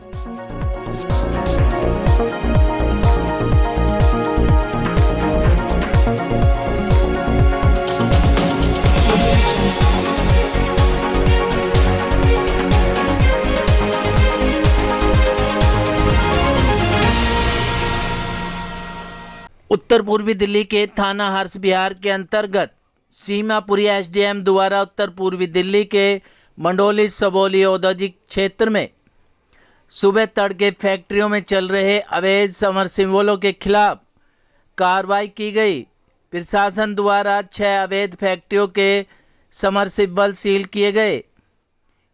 उत्तर पूर्वी दिल्ली के थाना हर्ष विहार के अंतर्गत सीमापुरी एसडीएम द्वारा उत्तर पूर्वी दिल्ली के मंडोली सबौली औद्योगिक क्षेत्र में सुबह तड़के फैक्ट्रियों में चल रहे अवैध समरसिबलों के खिलाफ कार्रवाई की गई। प्रशासन द्वारा 6 अवैध फैक्ट्रियों के समरसिबल सील किए गए।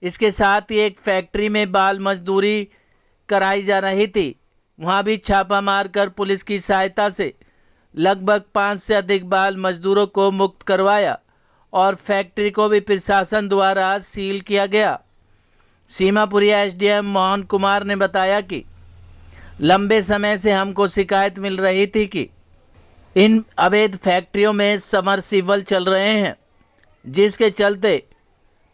इसके साथ ही एक फैक्ट्री में बाल मजदूरी कराई जा रही थी, वहां भी छापा मारकर पुलिस की सहायता से लगभग 5 से अधिक बाल मजदूरों को मुक्त करवाया और फैक्ट्री को भी प्रशासन द्वारा सील किया गया। सीमापुरी एसडीएम मोहन कुमार ने बताया कि लंबे समय से हमको शिकायत मिल रही थी कि इन अवैध फैक्ट्रियों में समरसिबल चल रहे हैं, जिसके चलते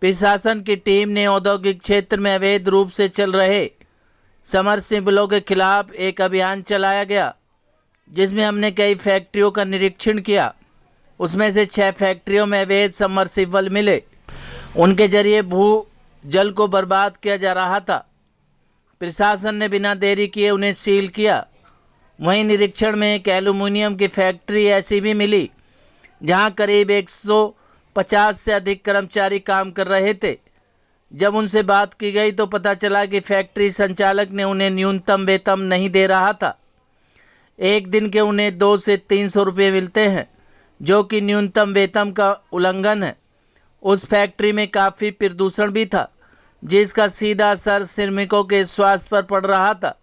प्रशासन की टीम ने औद्योगिक क्षेत्र में अवैध रूप से चल रहे समरसिबलों के खिलाफ एक अभियान चलाया गया, जिसमें हमने कई फैक्ट्रियों का निरीक्षण किया। उसमें से 6 फैक्ट्रियों में अवैध समरसिबल मिले। उनके जरिए भू जल को बर्बाद किया जा रहा था। प्रशासन ने बिना देरी किए उन्हें सील किया। वहीं निरीक्षण में एक एल्यूमिनियम की फैक्ट्री ऐसी भी मिली, जहां करीब 150 से अधिक कर्मचारी काम कर रहे थे। जब उनसे बात की गई तो पता चला कि फैक्ट्री संचालक ने उन्हें न्यूनतम वेतन नहीं दे रहा था। एक दिन के उन्हें 200 से 300 रुपये मिलते हैं, जो कि न्यूनतम वेतन का उल्लंघन है। उस फैक्ट्री में काफ़ी प्रदूषण भी था, जिसका सीधा असर श्रमिकों के स्वास्थ्य पर पड़ रहा था।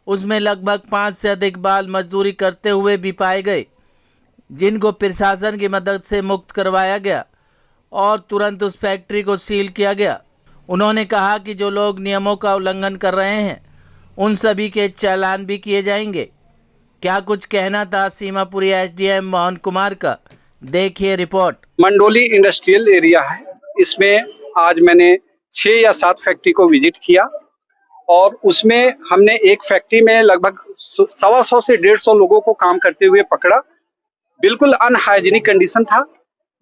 उसमें लगभग 5 से अधिक बाल मजदूरी करते हुए भी पाए गए, जिनको प्रशासन की मदद से मुक्त करवाया गया और तुरंत उस फैक्ट्री को सील किया गया। उन्होंने कहा कि जो लोग नियमों का उल्लंघन कर रहे हैं, उन सभी के चालान भी किए जाएंगे। क्या कुछ कहना था सीमापुरी एसडीएम मोहन कुमार का, देखिए रिपोर्ट। मंडोली इंडस्ट्रियल एरिया है, इसमें आज मैंने 6 या 7 फैक्ट्री को विजिट किया और उसमें हमने एक फैक्ट्री में लगभग 125 से 150 लोगों को काम करते हुए पकड़ा। बिल्कुल अनहाइजीनिक कंडीशन था।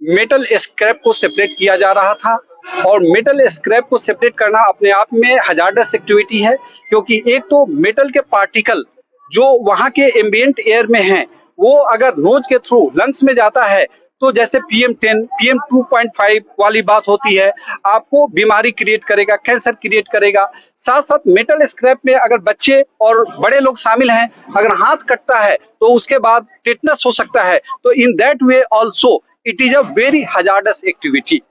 मेटल स्क्रैप को सेपरेट किया जा रहा था और मेटल स्क्रैप को सेपरेट करना अपने आप में हजार्डस एक्टिविटी है, क्योंकि एक तो मेटल के पार्टिकल जो वहां के एम्बिएंट एयर में हैं, वो अगर नोज के थ्रू लंग्स में जाता है तो जैसे PM10, PM 2.5 वाली बात होती है, आपको बीमारी क्रिएट करेगा, कैंसर क्रिएट करेगा। साथ साथ मेटल स्क्रैप में अगर बच्चे और बड़े लोग शामिल हैं, अगर हाथ कटता है तो उसके बाद टेटनस हो सकता है। तो in that way also it is a very hazardous activity.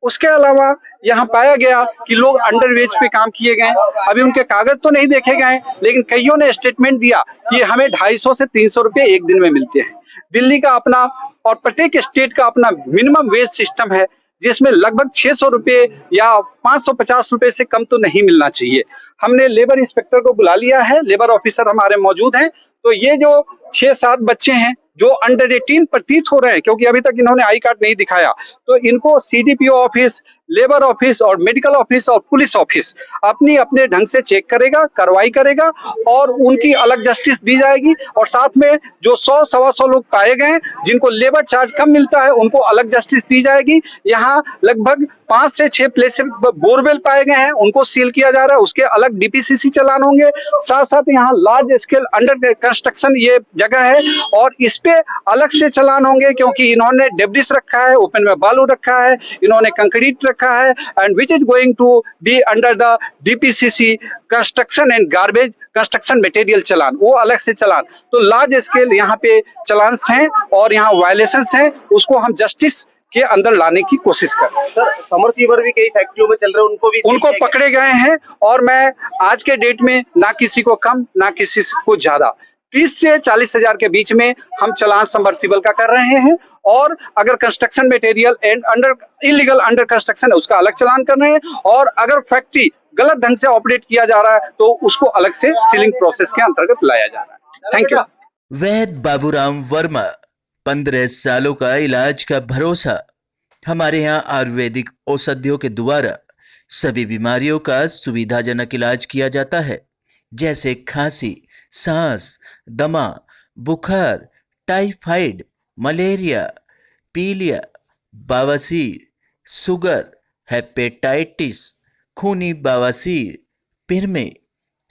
उसके अलावा यहाँ पाया गया कि लोग अंडरवेज पे काम किए गए। अभी उनके कागज तो नहीं देखे गए, लेकिन कईयों ने स्टेटमेंट दिया कि हमें 250 से 300 रुपए एक दिन में मिलते हैं। दिल्ली का अपना और प्रत्येक स्टेट का अपना मिनिमम वेज सिस्टम है, जिसमें लगभग 600 रुपए या 550 रुपए से कम तो नहीं मिलना चाहिए। हमने लेबर इंस्पेक्टर को बुला लिया है, लेबर ऑफिसर हमारे मौजूद हैं। तो ये जो 6-7 बच्चे हैं जो अंडर 18 प्रतीत हो रहे हैं, क्योंकि अभी तक इन्होंने आई कार्ड नहीं दिखाया, तो इनको CDPO ऑफिस, लेबर ऑफिस और मेडिकल ऑफिस और पुलिस ऑफिस अपनी अपने ढंग से चेक करेगा, कार्रवाई करेगा और उनकी अलग जस्टिस दी जाएगी। और साथ में जो 100-125 लोग पाए गए जिनको लेबर चार्ज कम मिलता है, उनको अलग जस्टिस दी जाएगी। यहाँ लगभग 5 से 6 प्लेस बोरवेल पाए गए हैं, उनको सील किया जा रहा है, उसके अलग DPCC चालान होंगे। साथ साथ यहाँ लार्ज स्केल अंडर कंस्ट्रक्शन ये जगह है और इस पे अलग से चालान होंगे, क्योंकि इन्होंने डेब्रिस रखा है, ओपन में बालू रखा है, इन्होंने कंक्रीट रखा है, and which is going to be under the DPCC construction and garbage construction material challan, वो अलग से चालान। तो लार्ज स्केल यहाँ पे चालान हैं और यहाँ वायलेशंस हैं, उसको हम जस्टिस के अंदर लाने की कोशिश कर रहे हैं। सर, समरसिबल भी कई फैक्ट्रियों में चल रहे हैं, उनको पकड़े गए हैं और मैं आज के डेट में ना किसी को कम ना किसी को ज्यादा 30 से 40 हजार के बीच में हम चालान समरसिबल का कर रहे हैं। और अगर construction material and under illegal under construction है, उसका अलग चालान कर रहे हैं। और अगर फैक्ट्री गलत ढंग से ऑपरेट किया जा रहा है तो उसको अलग से सीलिंग प्रोसेस के अंतर्गत लाया जा रहा है। Thank you. वैद्य बाबूराम वर्मा, 15 सालों का इलाज का भरोसा। हमारे यहाँ आयुर्वेदिक औषधियों के द्वारा सभी बीमारियों का सुविधाजनक इलाज किया जाता है, जैसे खांसी, सांस, दमा, बुखार, टाइफाइड, मलेरिया, पीलिया, बवासीर, शुगर, हेपेटाइटिस, खूनी बवासीर, पिरमे,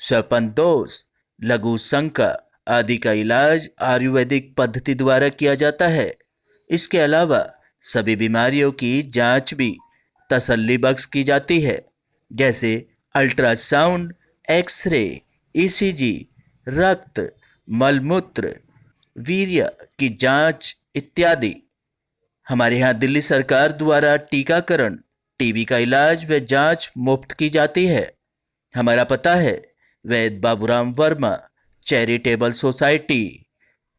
श्वपनदोष, लघु शंका आदि का इलाज आयुर्वेदिक पद्धति द्वारा किया जाता है। इसके अलावा सभी बीमारियों की जांच भी तसल्ली बख्श की जाती है, जैसे अल्ट्रासाउंड, एक्सरे, ईसीजी, रक्त, मलमूत्र, वीर्य की जांच इत्यादि। हमारे यहाँ दिल्ली सरकार द्वारा टीकाकरण, टीबी का इलाज व जांच मुफ्त की जाती है। हमारा पता है वैद बाबूराम वर्मा, चैरिटेबल सोसाइटी,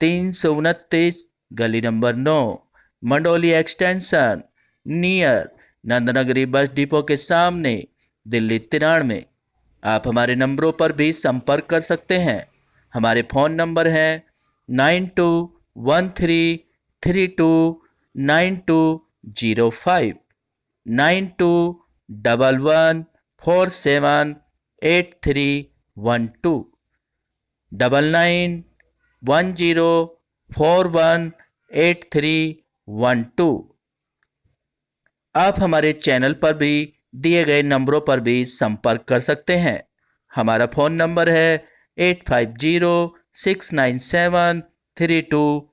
329 गली number 9, Mandoli extension, near Nand Nagri bus depot के सामने, दिल्ली 93। आप हमारे नंबरों पर भी संपर्क कर सकते हैं। हमारे फ़ोन नंबर हैं 9213329205, 9211478312, 9910418312। आप हमारे चैनल पर भी दिए गए नंबरों पर भी संपर्क कर सकते हैं। हमारा फ़ोन नंबर है 8506973234।